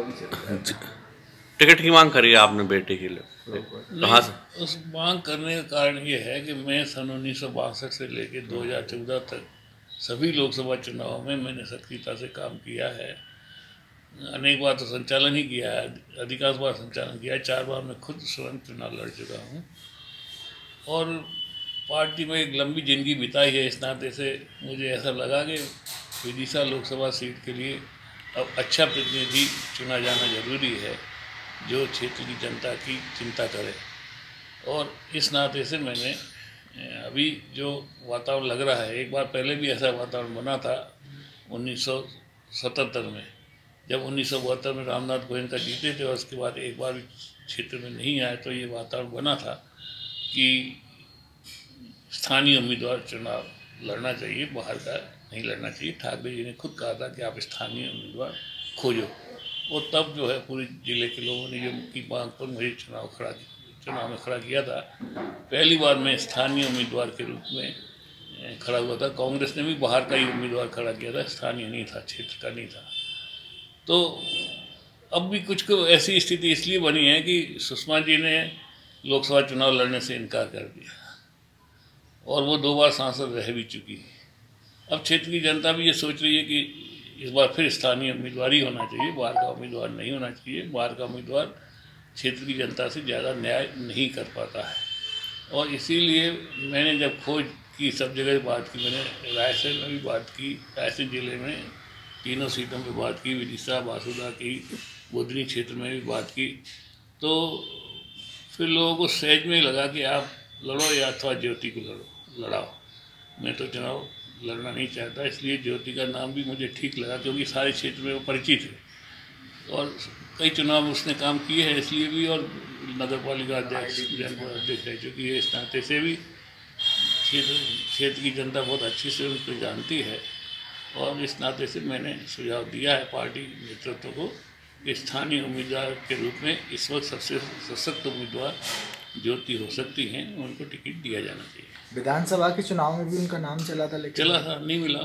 भी चल रहा है। टिकट की मांग करी आपने बेटे के लिए, कहाँ से? उस मांग करने का कारण ये है कि मैं सन 1962 से लेकर 2014 तक सभी लोकसभा चुनाव में मैंने सक्रियता से काम किया है। अनेक बार तो संचालन ही किया है, अधिकांश बार संचालन किया है। 4 बार मैं खुद स्वयं चुनाव लड़ चुका हूँ और पार्टी में एक लंबी जिंदगी बिताई है। इस नाते से मुझे ऐसा लगा कि विदिशा लोकसभा सीट के लिए अब अच्छा प्रतिनिधि चुना जाना जरूरी है जो क्षेत्र की जनता की चिंता करे। और इस नाते से मैंने अभी जो वातावरण लग रहा है, एक बार पहले भी ऐसा वातावरण बना था 1977 में, जब 1972 में रामनाथ गोविंद का जीते थे और उसके बाद एक बार भी क्षेत्र में नहीं आए, तो ये वातावरण बना था कि स्थानीय उम्मीदवार चुनाव लड़ना चाहिए, बाहर का नहीं लड़ना चाहिए। ठाकरे जी ने खुद कहा था कि आप स्थानीय उम्मीदवार खोजो। वो तब जो है पूरे जिले के लोगों ने जो उनकी मांग पर मुझे चुनाव में खड़ा किया था। पहली बार मैं स्थानीय उम्मीदवार के रूप में खड़ा हुआ था। कांग्रेस ने भी बाहर का ही उम्मीदवार खड़ा किया था, स्थानीय नहीं था, क्षेत्र का नहीं था। तो अब भी कुछ को ऐसी स्थिति इसलिए बनी है कि सुषमा जी ने लोकसभा चुनाव लड़ने से इनकार कर दिया और वो 2 बार सांसद रह भी चुकी है। अब क्षेत्र की जनता भी ये सोच रही है कि इस बार फिर स्थानीय उम्मीदवार ही होना चाहिए, बाहर का उम्मीदवार नहीं होना चाहिए। बाहर का उम्मीदवार क्षेत्र की जनता से ज़्यादा न्याय नहीं कर पाता है। और इसीलिए मैंने जब खोज की, सब जगह बात की, मैंने रायसेन में भी बात की, रायसेन जिले में 3 सीटों पर बात की, विदिशा, बासुदा की, बुधनी क्षेत्र में भी बात की। तो फिर लोगों को सहज में लगा कि आप लड़ो या अथवा ज्योति को लड़ाओ। मैं तो चुनाव लड़ना नहीं चाहता, इसलिए ज्योति का नाम भी मुझे ठीक लगा क्योंकि सारे क्षेत्र में वो परिचित है और कई चुनाव उसने काम किए हैं इसलिए भी, और नगर पालिका अध्यक्ष, जनपद अध्यक्ष रह चुकी है। इस नाते से भी क्षेत्र की जनता बहुत अच्छे से उनको जानती है और इस नाते से मैंने सुझाव दिया है पार्टी नेतृत्व को कि स्थानीय उम्मीदवार के रूप में इस वक्त सबसे सशक्त उम्मीदवार ज्योति हो सकती हैं, उनको टिकट दिया जाना चाहिए। विधानसभा के चुनाव में भी उनका नाम चला था, लेकिन नहीं मिला।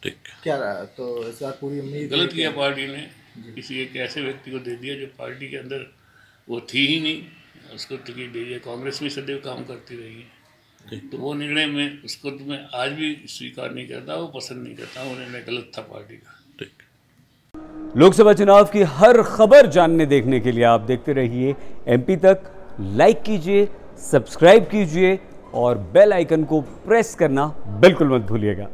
ठीक क्या रहा? तो इस बार पूरी उम्मीद गलत किया पार्टी ने, किसी एक ऐसे व्यक्ति को दे दिया जो पार्टी के अंदर वो थी ही नहीं, उसको टिकट दे दिया। कांग्रेस भी सदैव काम करती रही है, तो वो निर्णय में उसको तो मैं आज भी स्वीकार नहीं करता, वो पसंद नहीं करता, वो निर्णय गलत था पार्टी का। लोकसभा चुनाव की हर खबर जानने देखने के लिए आप देखते रहिए MP तक। लाइक कीजिए, सब्सक्राइब कीजिए और बेल आइकन को प्रेस करना बिल्कुल मत भूलिएगा।